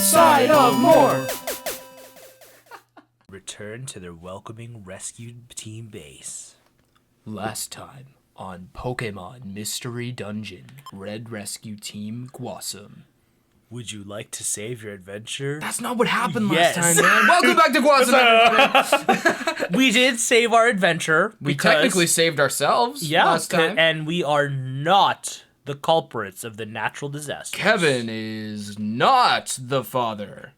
side of more. Return to their welcoming rescue team base. Last time on Pokémon Mystery Dungeon, Red Rescue Team GWASOM. Would you like to save your adventure? That's not what happened Yes. last time, man. Welcome back to GWASOM, everybody. We did save our adventure. We because- technically saved ourselves last time. And we are not the culprits of the natural disaster. Kevin is not the father.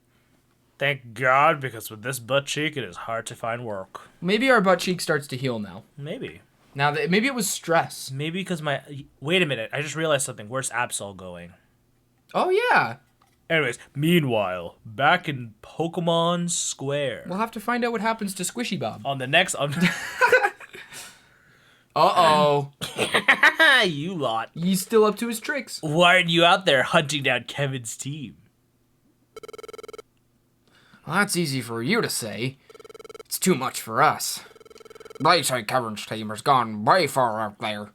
Thank God, because with this butt cheek, it is hard to find work. Maybe our butt cheek starts to heal now. Maybe. Now that maybe it was stress. Maybe because my... Wait a minute. I just realized something. Where's Absol going? Oh yeah. Anyways, meanwhile, back in Pokemon Square. We'll have to find out what happens to Squishy Bob. On the next... Uh-oh. You lot. He's still up to his tricks. Why aren't you out there hunting down Kevin's team? Well, that's easy for you to say. It's too much for us. They say Kevin's team has gone way far out there.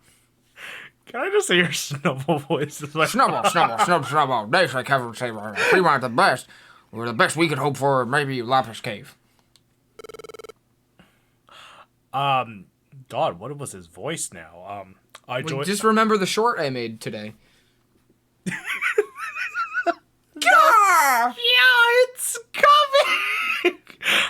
Can I just say your snubble voice? Is like, Snubble, snubble, snubble, snubble. They say Kevin's team are we weren't the best. We're the best we could hope for, maybe Lapis Cave. God, what was his voice now? I joined. Just remember the short I made today. Yeah, it's coming.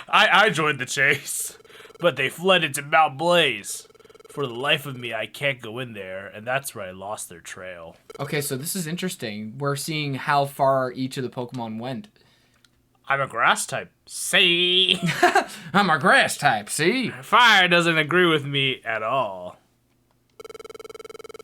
I joined the chase, but they fled into Mount Blaze. For the life of me, I can't go in there, and that's where I lost their trail. Okay, so this is interesting. We're seeing how far each of the Pokemon went. I'm a grass type. See? I'm a grass type, see? Fire doesn't agree with me at all.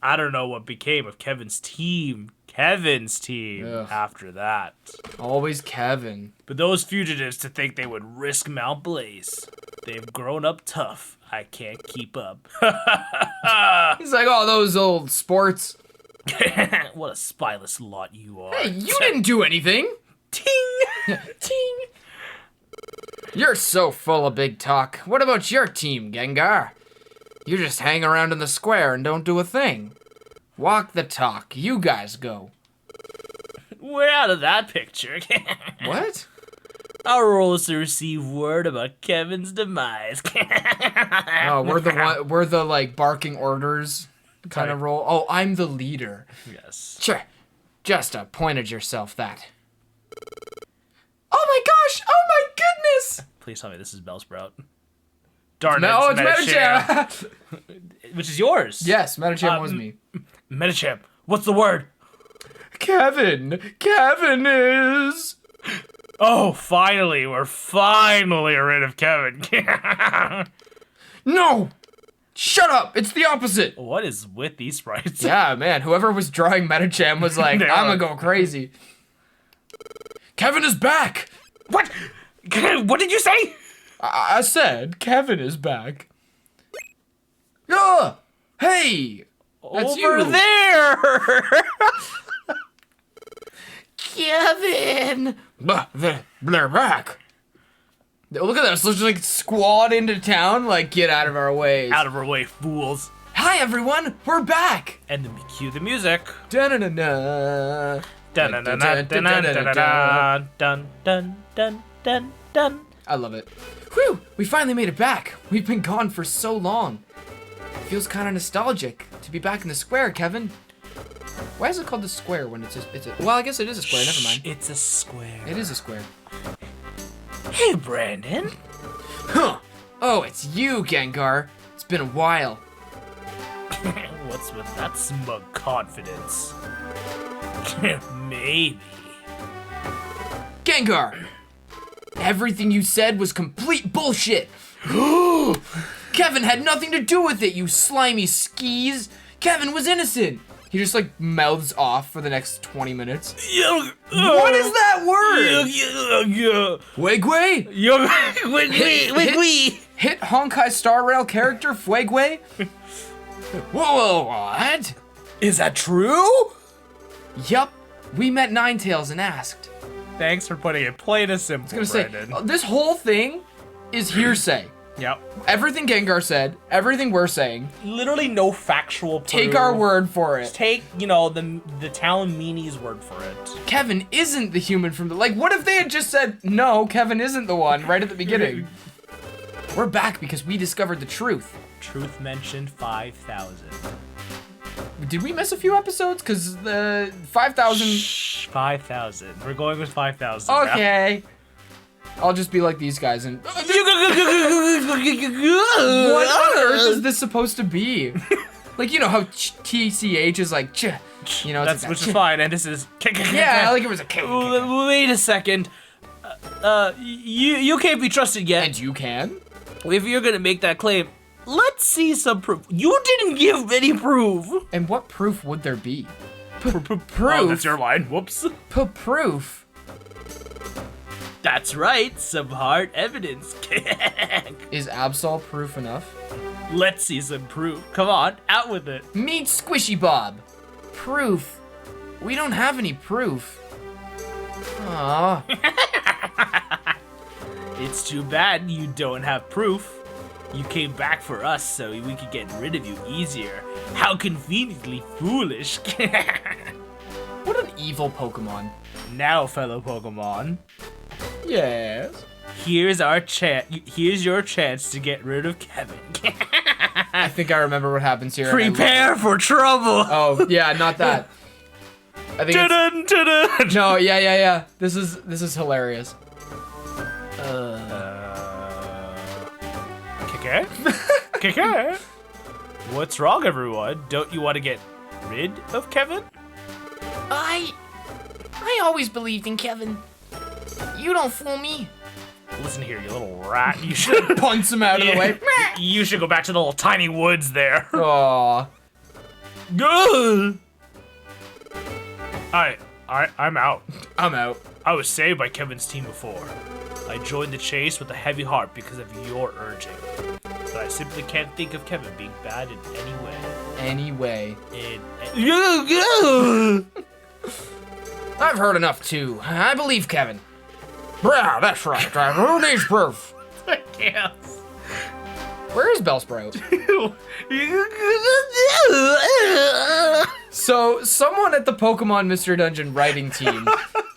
I don't know what became of Kevin's team. Ugh. After that. Always Kevin. But those fugitives to think they would risk Mount Blaze. They've grown up tough. I can't keep up. He's like, oh, those old sports. What a spyless lot you are. Hey, you didn't do anything. Ting! Ting. You're so full of big talk. What about your team, Gengar? You just hang around in the square and don't do a thing. Walk the talk. You guys go. We're out of that picture. What? Our role is to receive word about Kevin's demise. Oh, we're the like barking orders kind of role. Oh, I'm the leader. Yes. Sure. Just pointed yourself that. Oh my gosh! Oh my goodness! Please tell me this is Bellsprout. Darn No, it, it's Medicham. Which is yours. Yes, Medicham was me. Medicham. What's the word? Kevin. Kevin is. Oh, finally. We're finally rid of Kevin. No! Shut up! It's the opposite! What is with these sprites? Yeah, man, whoever was drawing Medicham was like, They I'm are. gonna go crazy. Kevin is back! What? What did you say? I said, Kevin is back. Hey! That's Over you. there. Kevin! They're back. Look at this. Let's just like squad into town. Like, get out of our way. Out of our way, fools. Hi, everyone. We're back. And then cue the music. Da-na-na-na. Dun dun dun dun dun dun dun dun dun dun dun dun. I love it. Whew! We finally made it back. We've been gone for so long. It feels kind of nostalgic to be back in the square, Kevin. Why is it called the square when it's a well, I guess it is a square. Never mind. It's a square. It is a square. Hey, Brandon. Huh. Oh, it's you, Gengar. It's been a while. What's with that smug confidence? Maybe. Gengar! Everything you said was complete bullshit. Kevin had nothing to do with it, you slimy skis. Kevin was innocent. He just like mouths off for the next 20 minutes. What is that word? Fuegwe? Hit Honkai Star Rail character Fuegwe? Whoa, what? Is that true? Yup, we met Ninetales and asked. Thanks for putting it plain and simple, I was gonna Brandon. say, this whole thing is hearsay. Yep. Everything Gengar said, everything we're saying. Literally no factual proof. Take our word for it. Take, you know, the town meanie's word for it. Kevin isn't the human from the... Like, what if they had just said, no, Kevin isn't the one right at the beginning? We're back because we discovered the truth. Truth mentioned 5,000. Did we miss a few episodes? Because the 5,000... Shh, 5,000. We're going with 5,000 Okay. I'll just be like these guys and... What What on earth is this supposed to be? Like, you know how TCH is like, ch, you know, it's That's, like which ch. is fine, and this is... Yeah, like it was a k. Wait a second. You can't be trusted yet. And you can? If you're gonna make that claim, let's see some proof. You didn't give any proof. And what proof would there be? Proof? Oh, that's your line. Whoops. Proof? That's right. Some hard evidence. Is Absol proof enough? Let's see some proof. Come on, out with it. Meet Squishy Bob. Proof. We don't have any proof. Aww. It's too bad you don't have proof. You came back for us so we could get rid of you easier. How conveniently foolish. What an evil Pokemon. Now, fellow Pokemon, Yes. here's our chance. Here's your chance to get rid of Kevin. I think I remember what happens here. Prepare for trouble. Oh, yeah, not that. I think it's... Dun, dun, dun. No, yeah. This is hilarious. Kike? Kike? What's wrong, everyone? Don't you want to get rid of Kevin? I always believed in Kevin. You don't fool me. Listen here, you little rat. You should Punch him out of the way. You should go back to the little tiny woods there. Aw. Good. I'm out. I'm out. I was saved by Kevin's team before. I joined the chase with a heavy heart because of your urging. But I simply can't think of Kevin being bad in any way. Anyway. In I've heard enough too. I believe Kevin. Bruh, that's right. Who needs proof? Yes. Where is Bellsprout? So, someone at the Pokemon Mystery Dungeon writing team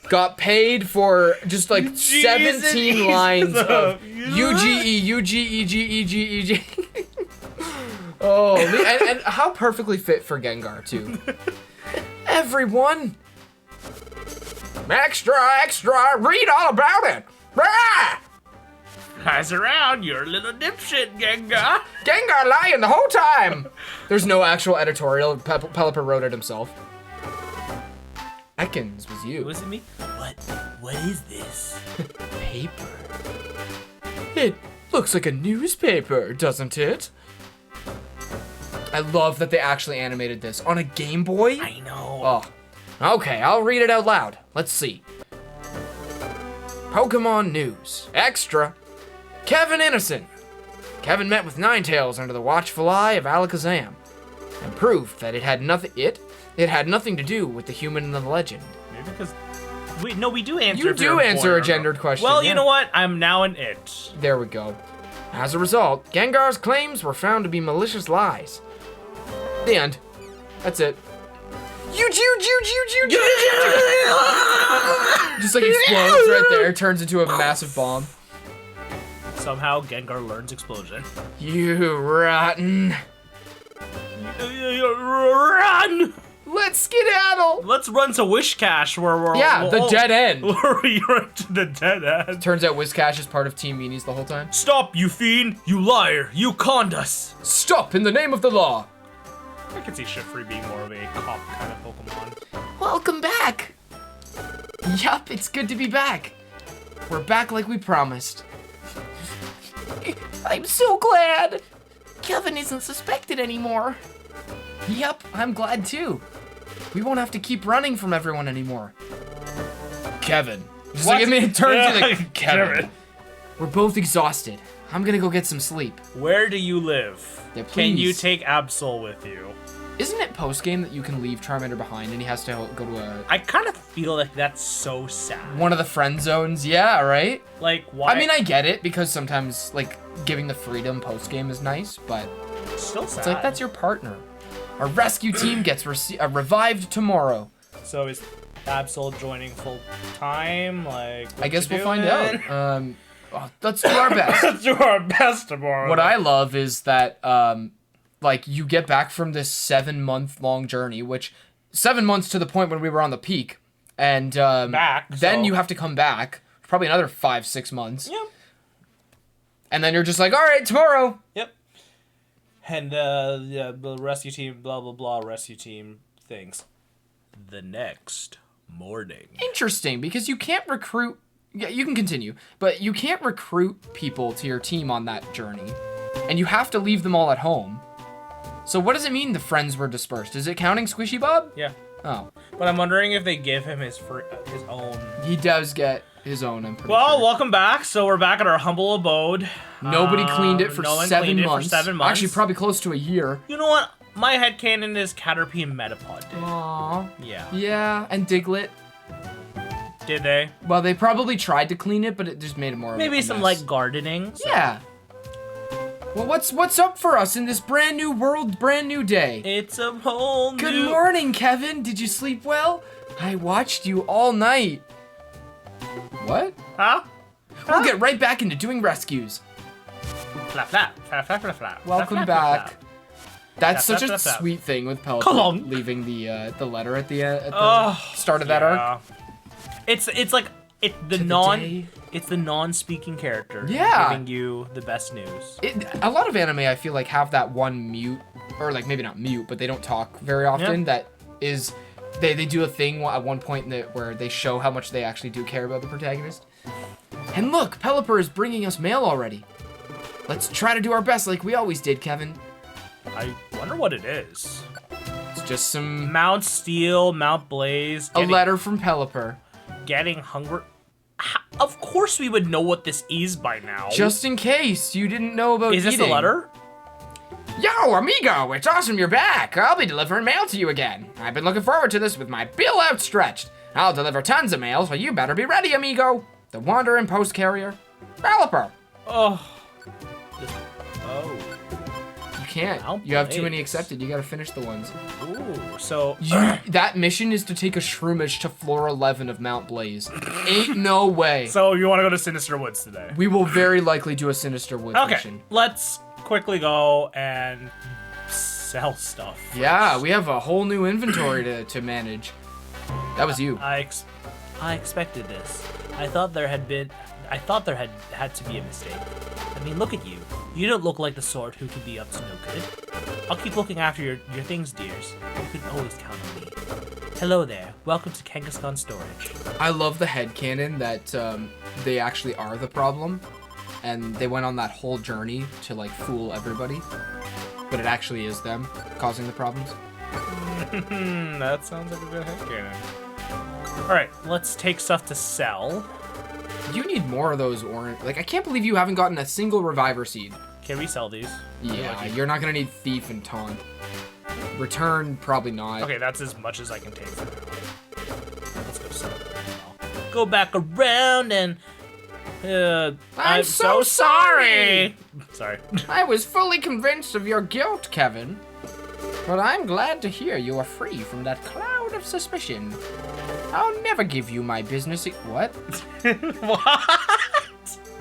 got paid for just like 17 lines of UGE. Oh, and how perfectly fit for Gengar too. Everyone, extra, read all about it. Rah! Pass around, you're a little dipshit, Gengar. Gengar lying the whole time. There's no actual editorial. Pelipper wrote it himself. Ekans was you. Was it me? What is this? Paper. It looks like a newspaper, doesn't it? I love that they actually animated this on a Game Boy. I know. Oh. Okay, I'll read it out loud. Let's see. Pokemon News. Extra. Kevin Innocent. Kevin met with Ninetales under the watchful eye of Alakazam and proved that it had nothing to do with the human and the legend. Maybe because we do answer. You if you're do answer a boy or gendered girl. question. Well, yeah. you know what? I'm now an it. There we go. As a result, Gengar's claims were found to be malicious lies. The end. That's it. Just like explodes right there, turns into a massive bomb. Somehow Gengar learns explosion. You rotten. Run! Let's skedaddle. Let's run to Wishcash where we're The dead end. Where we run to the dead end. Turns out Whiscash is part of Team Meanies the whole time. Stop, you fiend! You liar! You conned us! Stop in the name of the law. I can see Shiftry being more of a cop kind of Pokemon. Welcome back. Yup, it's good to be back. We're back like we promised. I'm so glad. Kevin isn't suspected anymore. Yup, I'm glad too. We won't have to keep running from everyone anymore. Kevin. Just What? like, I mean, it turns into Yeah, Kevin. We're both exhausted. I'm gonna go get some sleep. Where do you live? Yeah, Can you please. take Absol with you? Isn't it post game that you can leave Charmander behind and he has to go to I kind of feel like that's so sad. one of the friend zones? Yeah, right? Like, why? I mean, I get it because sometimes like giving the freedom post game is nice, but it's still sad. it's like that's your partner. Our rescue team gets revived tomorrow. So is Absol joining full time? Like, I guess we'll doing? find out. Let's do our best. Let's do our best tomorrow. What I love is that, like, you get back from this 7-month-long journey, which 7 months to the point when we were on the peak, and then you have to come back, probably another 5-6 months. Yep. And then you're just like, all right, tomorrow. Yep. And the rescue team, blah blah blah, rescue team things. The next morning. Interesting, because you can't recruit. Yeah, you can continue, but you can't recruit people to your team on that journey, and you have to leave them all at home. So what does it mean the friends were dispersed? Is it counting Squishy Bob? Yeah. Oh. But I'm wondering if they give him his own. He does get his own, I'm pretty Well, sure. welcome back. So we're back at our humble abode. Nobody cleaned it for no one 7 cleaned it months. for 7 months. Actually, probably close to a year. You know what? My headcanon is Caterpie and Metapod did. Aww. Yeah. Yeah, and Diglett. Did they? Well, they probably tried to clean it, but it just made it more Maybe of a some mess. like gardening. So. Yeah. Well, what's up for us in this brand new world, brand new day? It's a whole new... Good morning, Kevin. Did you sleep well? I watched you all night. What? Huh? We'll get right back into doing rescues. Flap, flap, flap, flap, flap, flap. Welcome Flap, flap, back. flap, flap. That's Flap, such a flap, flap, flap. sweet thing with Come Pelipper on. leaving the letter at the Oh, start of that arc. yeah. It's like To the day. it's the non-speaking character. Yeah. Giving you the best news. A lot of anime, I feel like, have that one mute, or like maybe not mute, but they don't talk very often. Yeah. That is, they do a thing at one point where they show how much they actually do care about the protagonist. And look, Pelipper is bringing us mail already. Let's try to do our best like we always did, Kevin. I wonder what it is. It's just some Mount Steel, Mount Blaze. a letter from Pelipper. Getting hungry. Of course we would know what this is by now. Just in case you didn't know about Is this eating. the letter? Yo, amigo, it's awesome you're back. I'll be delivering mail to you again. I've been looking forward to this with my bill outstretched. I'll deliver tons of mail, so you better be ready, amigo. The wandering post carrier, Pelipper. Oh. Oh. You can't. Mount You have too Blaze. many accepted. You gotta finish the ones. Ooh. So. That mission is to take a shroomage to floor 11 of Mount Blaze. Ain't no way. So you want to go to Sinister Woods today? We will very likely do a Sinister Woods Okay. mission. Let's quickly go and sell stuff. Yeah, we have a whole new inventory to manage. That was you. I expected this. I thought there had to be a mistake. I mean, look at you. You don't look like the sort who could be up to no good. I'll keep looking after your things, dears. You can always count on me. Hello there. Welcome to Kangaskhan Storage. I love the headcanon that they actually are the problem, and they went on that whole journey to like fool everybody, but it actually is them causing the problems. That sounds like a good headcanon. Alright, let's take stuff to sell. You need more of those orange. Like, I can't believe you haven't gotten a single reviver seed. Can we sell these? Yeah, you're not gonna need thief and taunt. Return, probably not. Okay, that's as much as I can take for now. Let's go sell it. Go back around and... I'm so sorry! Sorry. I was fully convinced of your guilt, Kevin. But I'm glad to hear you are free from that cloud of suspicion. I'll never give you my business. What? What?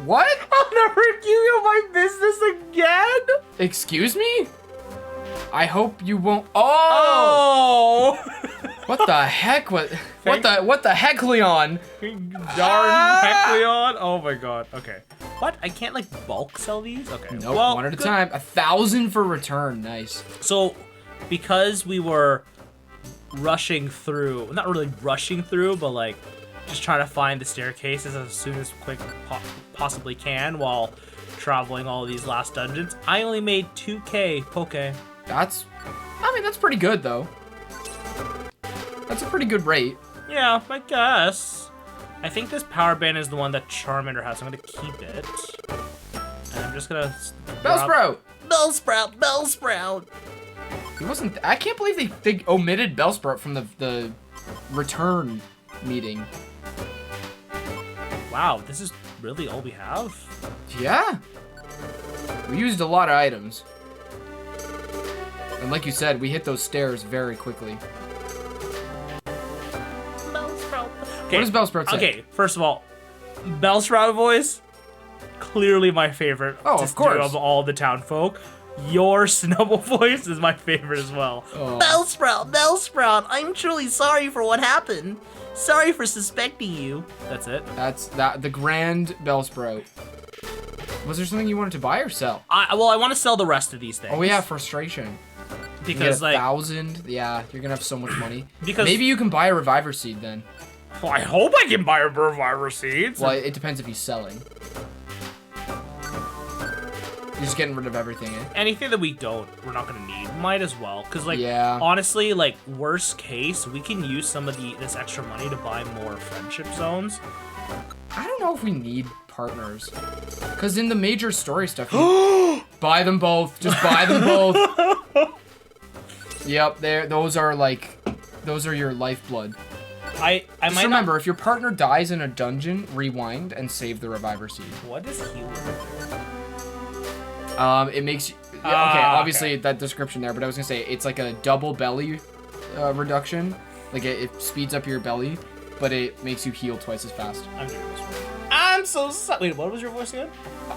What? I'll never give you my business again? Excuse me? I hope you won't. Oh! What the heck? What the heck, Leon? Darn heck, Leon. Oh my god. Okay. What? I can't like bulk sell these? Okay. Nope, well, one at a good. time. 1,000 for return. Nice. So, because we were rushing through, not really rushing through, but like just trying to find the staircases as soon as quick possibly can while traveling all these last dungeons, I only made 2k Poke. That's pretty good though. That's a pretty good rate. Yeah, I guess. I think this power band is the one that Charmander has, so I'm gonna keep it. And I'm just gonna... Bellsprout! Bellsprout! Bellsprout! He wasn't. I can't believe they omitted Bellsprout from the return meeting. Wow, this is really all we have? Yeah. We used a lot of items. And like you said, we hit those stairs very quickly. Bellsprout. What does Bellsprout say? Okay, first of all, Bellsprout voice, clearly my favorite. Oh, of course. Of all the town folk. Your Snubble voice is my favorite as well. Oh. Bellsprout, I'm truly sorry for what happened. Sorry for suspecting you. That's it. That's the grand Bellsprout. Was there something you wanted to buy or sell? I want to sell the rest of these things. Oh yeah, frustration. Because you get like 1,000. Yeah, you're gonna have so much money. Because maybe you can buy a reviver seed then. Well, I hope I can buy a reviver seeds. Well, it depends if he's selling. You're just getting rid of everything, eh? Anything that we're not gonna need. Might as well, cause like, Yeah. honestly, like worst case, we can use some of this extra money to buy more friendship zones. I don't know if we need partners, cause in the major story stuff, you buy them both. Just buy them both. Yep, those are your lifeblood. I Just might remember, if your partner dies in a dungeon, rewind and save the reviver seed. What does healing do? It makes you... Okay, obviously that description there, but I was gonna say, it's like a double belly reduction. Like, it speeds up your belly, but it makes you heal twice as fast. I'm doing this one. I'm so sorry. Wait, what was your voice again?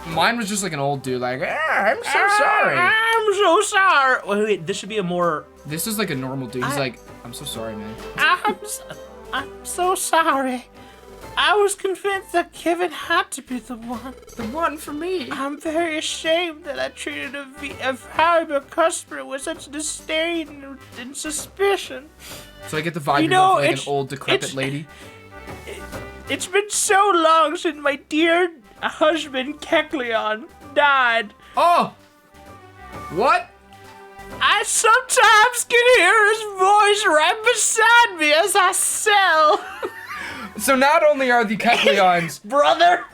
Mine was just like an old dude, like, I'm so sorry. I'm so sorry. Wait, this should be a more... This is like a normal dude. He's like, I'm so sorry, man. I'm so sorry. I was convinced that Kevin had to be the one. The one for me. I'm very ashamed that I treated a valuable customer with such disdain and suspicion. So I get the vibe You you're going know, for like an it's- old decrepit it's- lady. It's been so long since my dear husband Kekleon died. Oh! What? I sometimes can hear his voice right beside me as I sell. So not only are the Kekleons... Brother!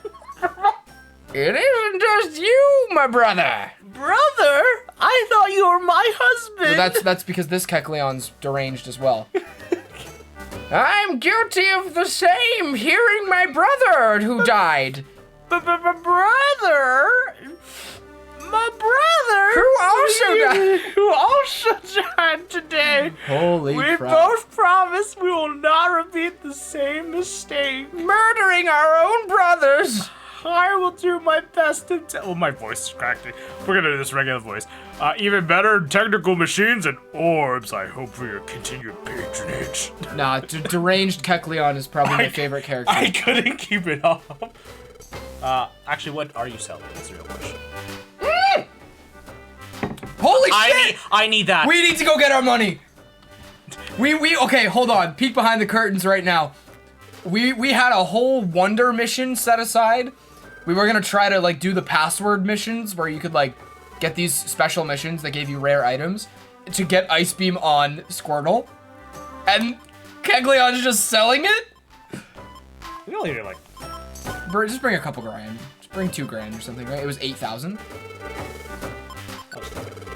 It isn't just you, my brother! Brother? I thought you were my husband. Well, that's because this Kekleon's deranged as well. I'm guilty of the same, hearing my brother who died. Brother? My brother? Who also died today. Holy We crap. both promise we will not repeat the same mistake. Murdering our own brothers. I will do my best to tell. Oh, my voice is cracking. We're gonna do this regular voice. Even better, technical machines and orbs. I hope for your continued patronage. Nah, deranged Kekleon is probably my favorite character. I couldn't keep it off. Actually, what are you selling? That's the real question. Holy shit! I need that. We need to go get our money. Okay, hold on. Peek behind the curtains right now. We had a whole wonder mission set aside. We were gonna try to like do the password missions where you could like get these special missions that gave you rare items to get Ice Beam on Squirtle. And Kegleon's just selling it? We only need like... Just bring a couple grand. Just bring $2,000 or something, right? It was 8,000.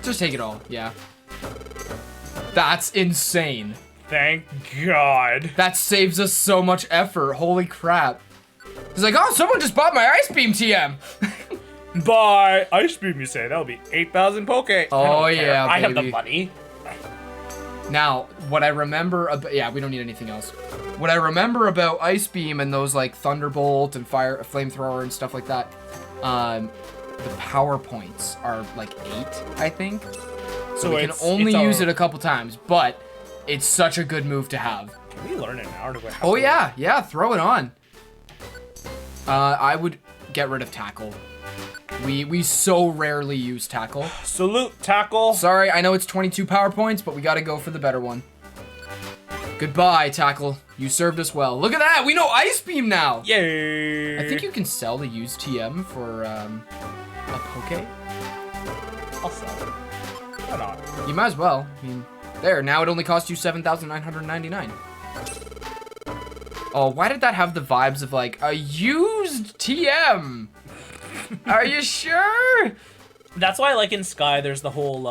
Just take it all, yeah. That's insane. Thank God. That saves us so much effort. Holy crap. He's like, oh, someone just bought my Ice Beam TM. Buy Ice Beam, you say. That'll be 8,000 Poke. Oh, yeah, I have the baby. money. Now, what I remember about... Yeah, we don't need anything else. What I remember about Ice Beam and those, like, Thunderbolt and Flamethrower and stuff like that, the power points are, like, 8, I think. So we can only use it a couple times, but it's such a good move to have. Can we learn it now? Or do we have Oh, to yeah, throw it on. I would get rid of Tackle. We so rarely use Tackle. Salute, Tackle. Sorry, I know it's 22 power points, but we gotta go for the better one. Goodbye, Tackle. You served us well. Look at that, we know Ice Beam now! Yay. I think you can sell the used TM for, a Poke. I'll sell it. Why not? You might as well. I mean, there, now it only costs you 7,999. Oh, why did that have the vibes of, like, a used TM? Are you sure? That's why, like, in Sky, there's the whole,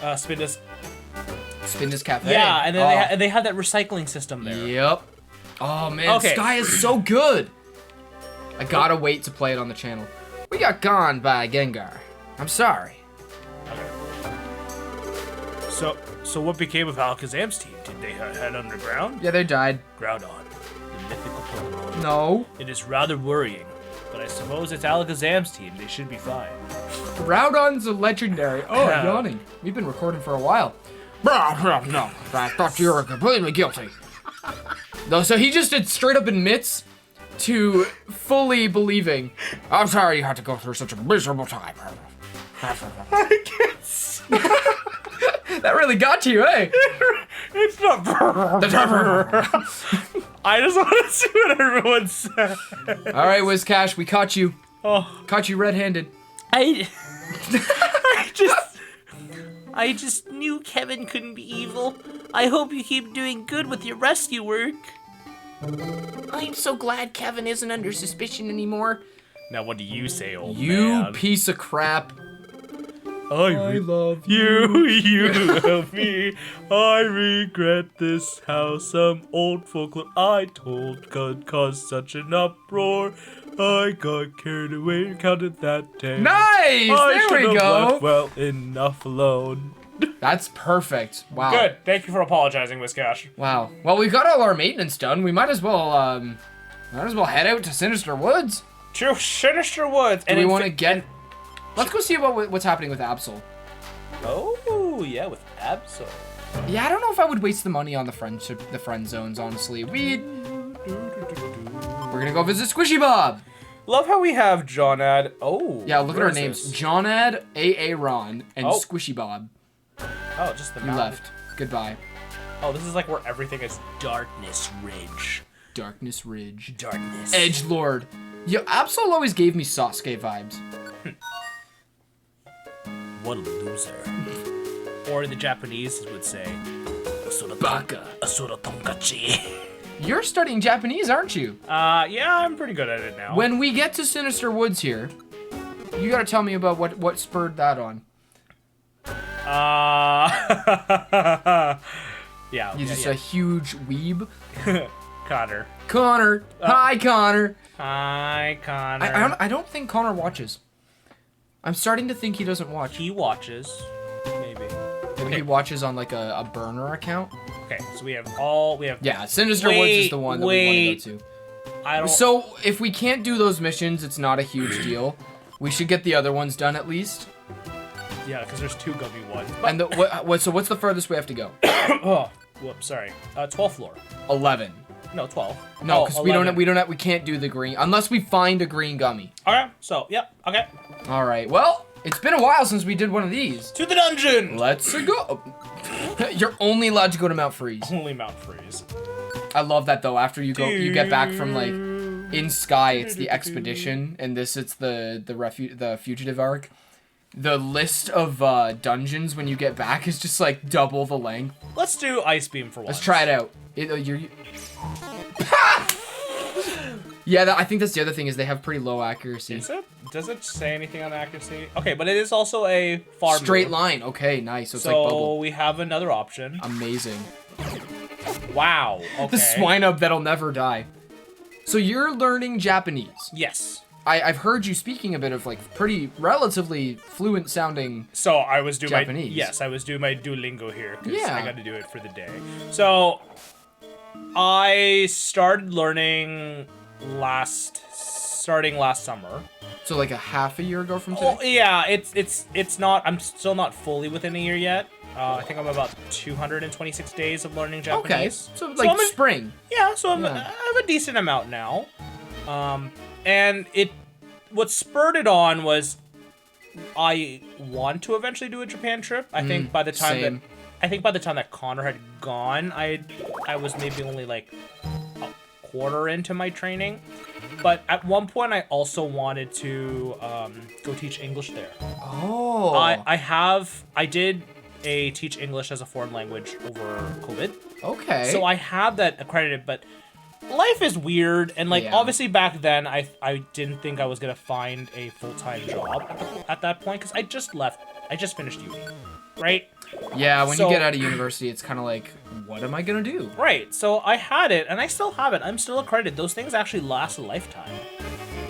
Spin this cafe. Yeah, and then they have that recycling system there. Yep. Oh man, Okay. Sky is so good. I gotta wait to play it on the channel. We got gone by Gengar. I'm sorry. So what became of Alakazam's team? Did they head underground? Yeah, they died. Groudon, the mythical Pokemon. No. It is rather worrying, but I suppose it's Alakazam's team. They should be fine. Groudon's a legendary. Oh, yawning. We've been recording for a while. No, I thought you were completely guilty. No, so he just straight up admits to fully believing. I'm sorry you had to go through such a miserable time. I can't. That really got to you, eh? It's not. I just want to see what everyone said. All right, Wizcash, we caught you. Oh, Caught you red-handed. I just knew Kevin couldn't be evil. I hope you keep doing good with your rescue work. I'm so glad Kevin isn't under suspicion anymore. Now, what do you say, old You man? piece of crap. I love you love me. I regret this how some old folklore I told could cause such an uproar. I got carried away and counted that day. Nice! I There we should've go. left well enough alone. That's perfect. Wow. Good. Thank you for apologizing, Wizcash. Wow. Well, we've got all our maintenance done. We might as well head out to Sinister Woods. True, Sinister Woods. Do we want to get? Let's go see what's happening with Absol. Oh yeah, with Absol. Yeah, I don't know if I would waste the money on the friend zones. Honestly, we're gonna go visit Squishy Bob. Love how we have Jonad. Oh. Yeah, look at where our is names: this? Jonad, AA Ron, and Oh. Squishy Bob. Oh, just the You mountain. left. Goodbye. Oh, this is like where everything is Darkness Ridge. Darkness Ridge. Darkness. Edge Lord. Yo, Absol always gave me Sasuke vibes. What a loser. Or the Japanese would say, Baka. Asura Tonkachi. You're studying Japanese, aren't you? Yeah, I'm pretty good at it now. When we get to Sinister Woods here, you gotta tell me about what spurred that on. Yeah. You're just a huge weeb. Connor. Connor. Hi, Connor. Hi, Connor. I don't think Connor watches. I'm starting to think he doesn't watch. He watches. Maybe. Maybe he watches on like a burner account. Okay, so we have Yeah, Sinister Woods is the one that we want to go I don't to. So if we can't do those missions, it's not a huge deal. We should get the other ones done at least. Yeah, because there's 2 gummy ones. And so what's the furthest we have to go? Oh, whoops, sorry. 12th floor. 11. No, 12. No, Oh, because 11. we can't do the green unless we find a green gummy. Okay, so yep, okay. All right. Well, it's been a while since we did one of these. To the dungeon. Let's go. You're only allowed to go to Mount Freeze. Only Mount Freeze. I love that though. After you get back from like in Sky, it's the expedition, and it's the fugitive arc. The list of dungeons when you get back is just like double the length. Let's do Ice Beam for once. Let's try it out. Yeah, I think that's the other thing is they have pretty low accuracy. Is it? Does it say anything on accuracy? Okay, but it is also a farm Straight move. line. Okay, nice. So it's So like bubble. we have another option. Amazing. Wow. Okay. The swine up that'll never die. So you're learning Japanese. Yes. I've heard you speaking a bit of like pretty relatively fluent sounding. So I was doing Japanese. I was doing my Duolingo here because Yeah. I got to do it for the day. So I started learning starting last summer. So like a half a year ago from today. Oh yeah, it's not. I'm still not fully within a year yet. I think I'm about 226 days of learning Okay, Japanese. so like I'm spring. Yeah, so Yeah. I have a decent amount now. And what spurred it on was I want to eventually do a Japan trip. I think by the time that Connor had gone, I was maybe only like a quarter into my training. But at one point, I also wanted to go teach English there. Oh. I did a teach English as a foreign language over COVID. Okay. So I have that accredited, but life is weird, and like Yeah. obviously back then I didn't think I was gonna find a full-time job at that point because I just finished uni, right? Yeah, when So- you get out of university, it's kind of like, what am I gonna do? Right, so I had it, and I still have it. I'm still accredited. Those things actually last a lifetime.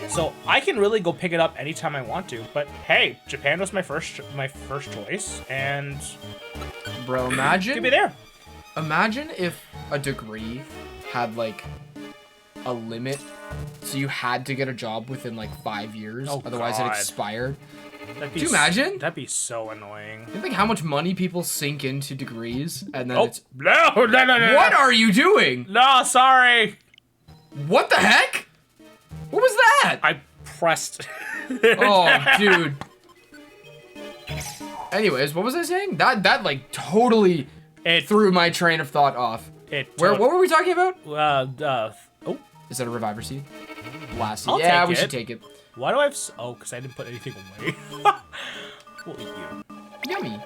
So I can really go pick it up anytime I want to. But hey, Japan was my first choice, and Bro, could be imagine there. if a degree had like a limit, so you had to get a job within like 5 years, Oh, otherwise it God. expired. That'd be Could you imagine? That'd be so annoying. You think how much money people sink into degrees, and then Oh, it's no. what are you doing? No, sorry. What the heck? What was that? I pressed. Oh, dude. Anyways, what was I saying? That like totally It threw my train of thought off. What were we talking about? Oh, Is that a reviver seed? Last seed. I'll Yeah, take we it. should take it. why do I have? Oh, because I didn't put anything away. We'll eat you. Yummy.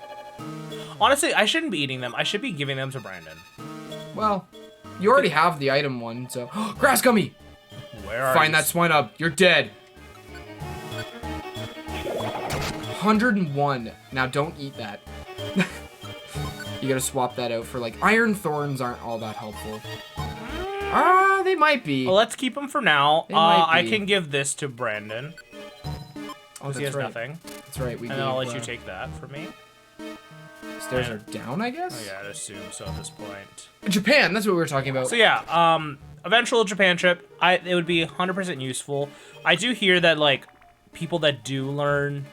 Honestly, I shouldn't be eating them. I should be giving them to Brandon. Well, you already have the item one, so grass gummy. Where are Find you? that swine up. You're dead. 101. Now don't eat that. You gotta swap that out for like iron thorns aren't all that helpful. Ah, they might be. Well, let's keep them for now. They might I be. can give this to Brandon Oh, because he has right. nothing, That's right. We and then I'll gave, let you take that for me. Stairs are down, I guess. Oh yeah, I'd assume so at this point. Japan. That's what we were talking about. So yeah, eventual Japan trip. It would be 100% useful. I do hear that like people that do learn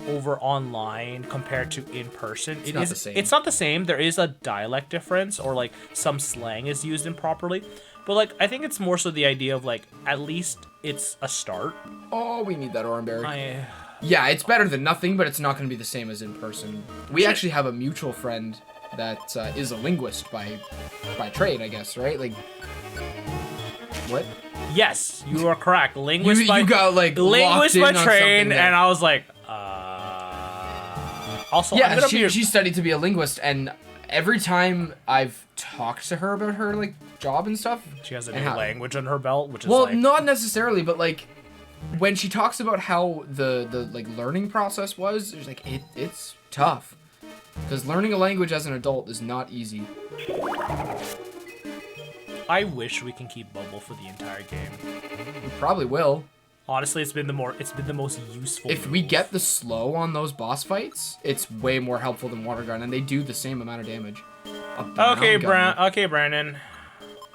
over online compared to in person, It's not the same. It's not the same. There is a dialect difference, or like some slang is used improperly. But like I think it's more so the idea of like at least it's a start. Oh, we need that oranberry. I Yeah, it's better than nothing, but it's not going to be the same as in person. We actually have a mutual friend that is a linguist by trade, I guess, right? Like, what? yes, you are correct. Linguist by You got like linguist locked by in on trade, something there. and I was like, Also, I'm Yeah, gonna be she studied to be a linguist, and every time I've talked to her about her like job and stuff, She has a and new how- language on her belt, which is well, like, not necessarily, but like when she talks about how the like learning process was, it's like it's tough because learning a language as an adult is not easy. I wish we can keep Bubble for the entire game. We probably will. Honestly, it's been the most useful. If we get the slow on those boss fights, it's way more helpful than water gun, and they do the same amount of damage. Okay, Brandon.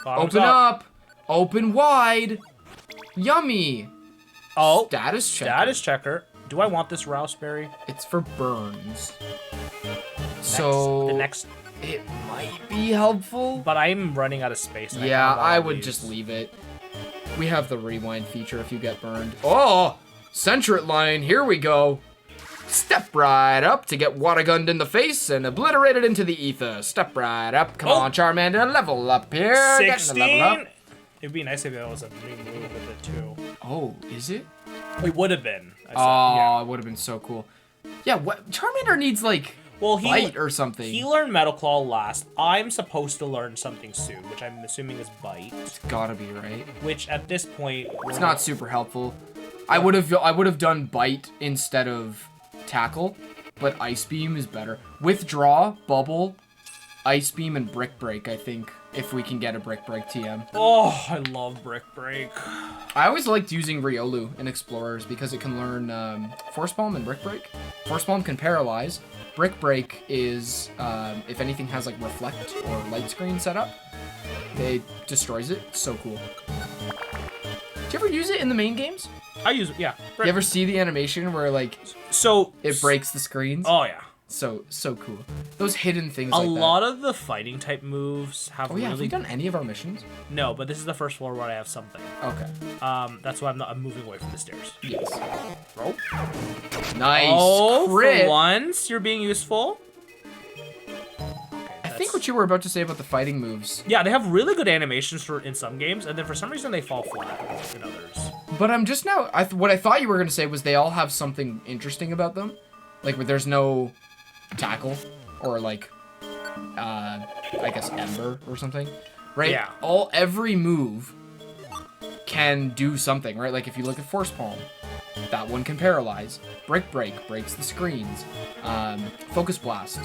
Bottoms Open up. Open wide. Yummy. Oh, Status checker. status checker. Do I want this raspberry? It's for burns. So the next, it might be helpful. but I'm running out of space. and Yeah, have all I would these. just leave it. We have the rewind feature if you get burned. Oh, Centret line, here we go. Step right up to get water gunned in the face and obliterated into the ether. Step right up. Come Oh. on, Charmander, level up here. Getting the level up. 16. It'd be nice if there was a new move with it too. Oh, is it? It would have been. I said, Oh, yeah. it would have been so cool. Yeah, what? Charmander needs like Well, bite or something. He learned Metal Claw last. I'm supposed to learn something soon, which I'm assuming is Bite. It's gotta be right. Which at this point, It's not super helpful. I would have done bite instead of tackle, but ice beam is better. Withdraw, bubble, ice beam, and brick break. I think if we can get a brick break TM. Oh, I love Brick Break. I always liked using Riolu in Explorers because it can learn Force Palm and Brick Break. Force Palm can paralyze. Brick Break is if anything has like reflect or light screen set up, it destroys it. It's so cool. Do you ever use it in the main games? I use it, yeah. You ever see the animation where like So it breaks the screens? Oh yeah. So cool. Those hidden things A like lot of the fighting type moves have that. Oh yeah, have really we done any of our missions? no, but this is the first floor where I have something. Okay. That's why I'm moving away from the stairs. Yes. Oh, Nice. oh Crit. for once you're being useful. I think what you were about to say about the fighting moves. Yeah, they have really good animations in some games, and then for some reason they fall flat in others. But I'm just now. What I thought you were gonna say was they all have something interesting about them, like where there's no tackle or like, I guess ember or something, right? Yeah. Every move can do something, right? Like if you look at Force Palm, that one can paralyze. Break breaks the screens. Focus Blast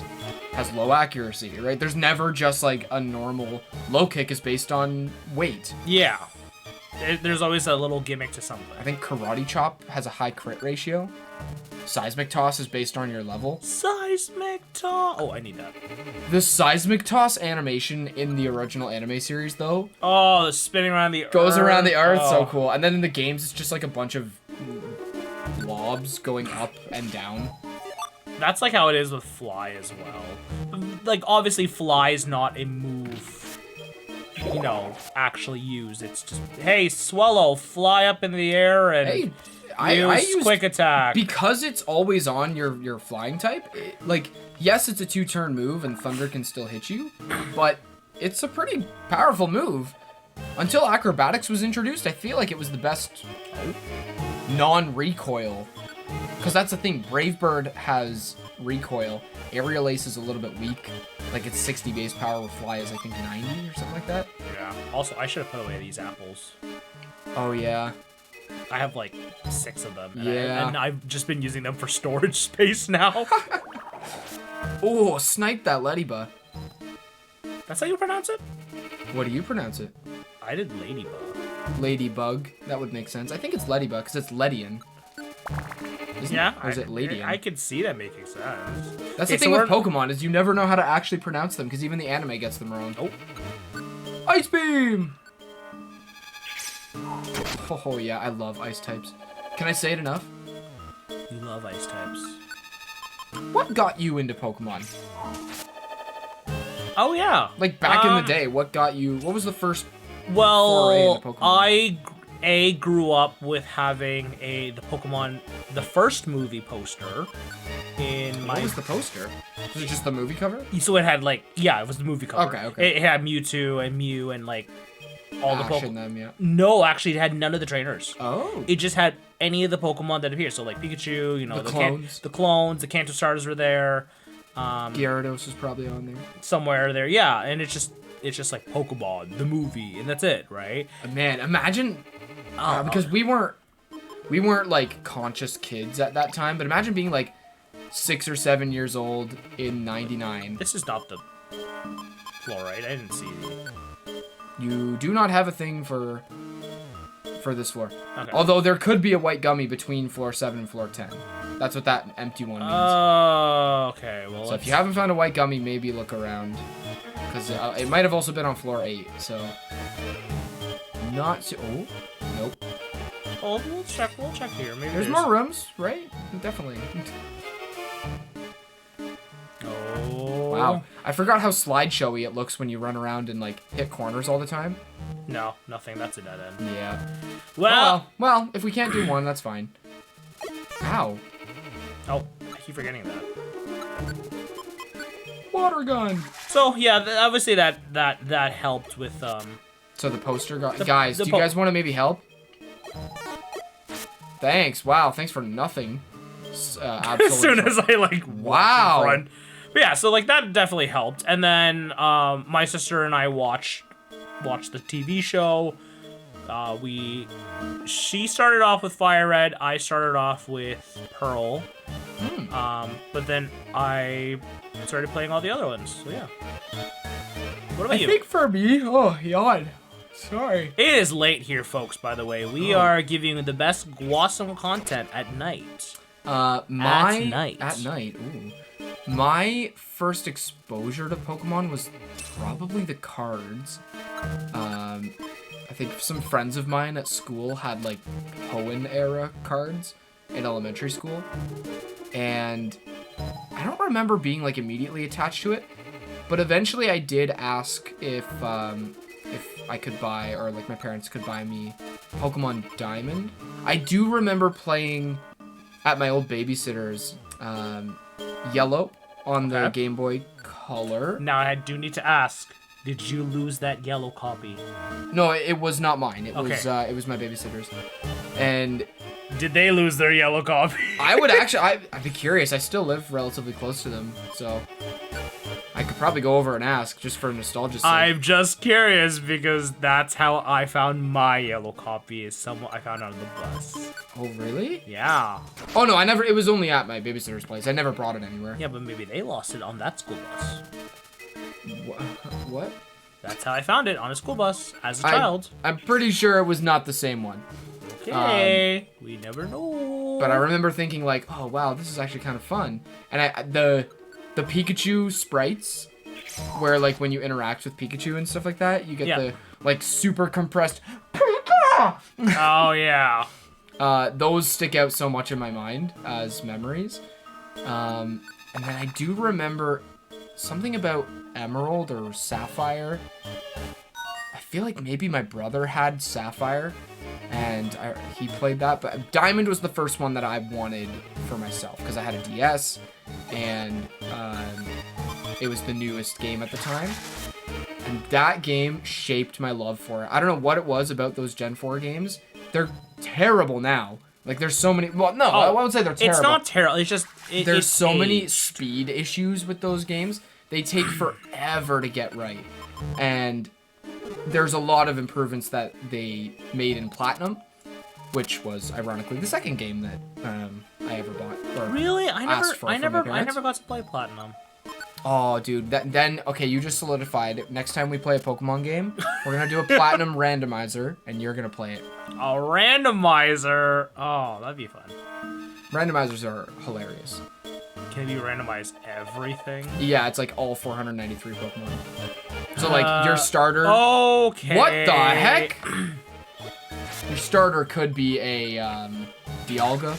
has low accuracy, right? There's never just like a normal low kick is based on weight. Yeah. There's always a little gimmick to something. I think Karate Chop has a high crit ratio. Seismic Toss is based on your level. Seismic toss. Oh, I need that. The Seismic Toss animation in the original anime series, though, Oh, the spinning around the goes earth. around the earth, so Oh. cool. And then in the games, it's just like a bunch of blobs going up and down. That's like how it is with Fly as well. Like, obviously, Fly is not a move, you know, actually used. It's just, hey, Swallow, fly up in the air and Hey, use use quick attack. because it's always on your flying type. Like, yes, it's a 2-turn move, and Thunder can still hit you, but it's a pretty powerful move. Until Acrobatics was introduced, I feel like it was the best non-recoil. Because that's the thing, Brave Bird has recoil. Aerial Ace is a little bit weak. Like, it's 60 base power with Fly is, I think, 90 or something like that. Yeah. Also, I should have put away these apples. Oh, yeah. I have like 6 of them. Yeah. And I've just been using them for storage space now. Oh, snipe that Ladybug. That's how you pronounce it? What do you pronounce it? I did Ladybug. Ladybug. That would make sense. I think it's Ladybug because it's Ledian. Yeah. Or is it Ladian? I could see that making sense. That's Okay, the thing so with Pokemon is you never know how to actually pronounce them because even the anime gets them wrong. Oh. Ice Beam! Oh yeah, I love ice types. Can I say it enough? You love ice types. What got you into Pokemon? Oh, yeah. Like back in the day, what got you? What was the first? foray Well, into Pokemon. I grew up with having the first movie poster in my. What was the poster? Was it just the movie cover? So it had like, yeah, it was the movie cover. Okay. It had Mewtwo and Mew and like all the Ash and Pokemon. them, yeah. No, actually, it had none of the trainers. Oh. It just had any of the Pokemon that appear. So like Pikachu, you know, The clones. the clones, the Kanto starters were there. Gyarados is probably on there. Somewhere there, yeah, and it's just like Pokemon the movie, and that's it, right? Man, imagine because we weren't like conscious kids at that time, but imagine being like 6 or 7 years old in '99. This is not the fluorite. I didn't see. You do not have a thing for this floor. Okay. Although there could be a white gummy between floor 7 and floor 10. That's what that empty one means. Oh, okay. Well, So if you haven't found a white gummy, maybe look around. Because it might have also been on floor 8, so... Not so... Oh, nope. oh, we'll check here. Maybe There's more rooms, right? Definitely. Oh. Wow. I forgot how slideshowy it looks when you run around and, like, hit corners all the time. No, nothing. That's a dead end. Yeah. Well. If we can't do one, that's fine. Ow. Oh, I keep forgetting that. Water gun! So yeah, obviously that helped with So the poster got... The- Guys, the do you guys want to maybe help? Thanks. Wow, thanks for nothing. as soon as I like Wow. walked in front. But yeah, so like that definitely helped. And then my sister and I watched the TV show. She started off with Fire Red. I started off with Pearl. But then I started playing all the other ones. So yeah. What about you? for me... Oh, yawn. Sorry. It is late here, folks, by the way. We are giving you the best GWASOM content at night. At night. At night, ooh. My first exposure to Pokemon was probably the cards. I think some friends of mine at school had, like, Hoenn era cards in elementary school. And I don't remember being, like, immediately attached to it. But eventually I did ask if I could buy, or, like, my parents could buy me Pokemon Diamond. I do remember playing at my old babysitter's Yellow on the Okay. Game Boy Color. Now, I do need to ask, did you lose that yellow copy? No, it was not mine. It Okay. was my babysitter's. And Did they lose their yellow copy? I would actually, I'd be curious. I still live relatively close to them, so I could probably go over and ask just for nostalgia's sake. I'm just curious because that's how I found my yellow copy. Is someone I found on the bus. Oh, really? Yeah. Oh, no, I never. It was only at my babysitter's place. I never brought it anywhere. Yeah, but maybe they lost it on that school bus. What? That's how I found it, on a school bus as a child. I'm pretty sure it was not the same one. Okay. We never know. But I remember thinking like, oh wow, this is actually kind of fun. And the Pikachu sprites, where like when you interact with Pikachu and stuff like that, you get the like super compressed Pika! Oh yeah. Those stick out so much in my mind as memories. And then I do remember something about Emerald or Sapphire. I feel like maybe my brother had Sapphire and he played that, but Diamond was the first one that I wanted for myself because I had a DS and it was the newest game at the time. And that game shaped my love for it. I don't know what it was about those Gen 4 games. They're terrible now. Like, there's so many... Well, no, I won't say they're terrible. It's not terrible. It's just... There's so many speed issues with those games. They take forever to get right. And there's a lot of improvements that they made in Platinum, which was, ironically, the second game that I ever bought. Really? I never parents. got to play Platinum. Oh, dude. Okay, you just solidified it. Next time we play a Pokemon game, we're going to do a Platinum randomizer, and you're going to play it. A randomizer? Oh, that'd be fun. Randomizers are hilarious. Can you randomize everything? Yeah, it's like all 493 Pokemon. So, like, your starter... Okay. What the heck? Your starter could be a Dialga.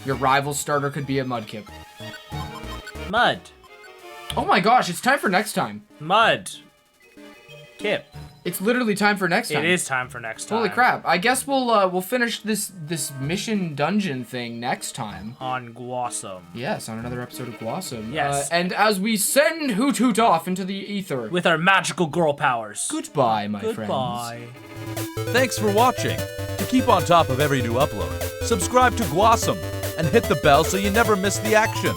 Your rival starter could be a Mudkip. Mud. Oh my gosh, it's time for next time. Mud. Kip. It's literally time for next time. It is time for next time. Holy crap. I guess we'll finish this mission dungeon thing next time. On GWASOM. Yes, on another episode of GWASOM. Yes. And as we send Hoot Hoot off into the ether. With our magical girl powers. Goodbye, my friends. Goodbye. Thanks for watching. To keep on top of every new upload, subscribe to GWASOM and hit the bell so you never miss the action.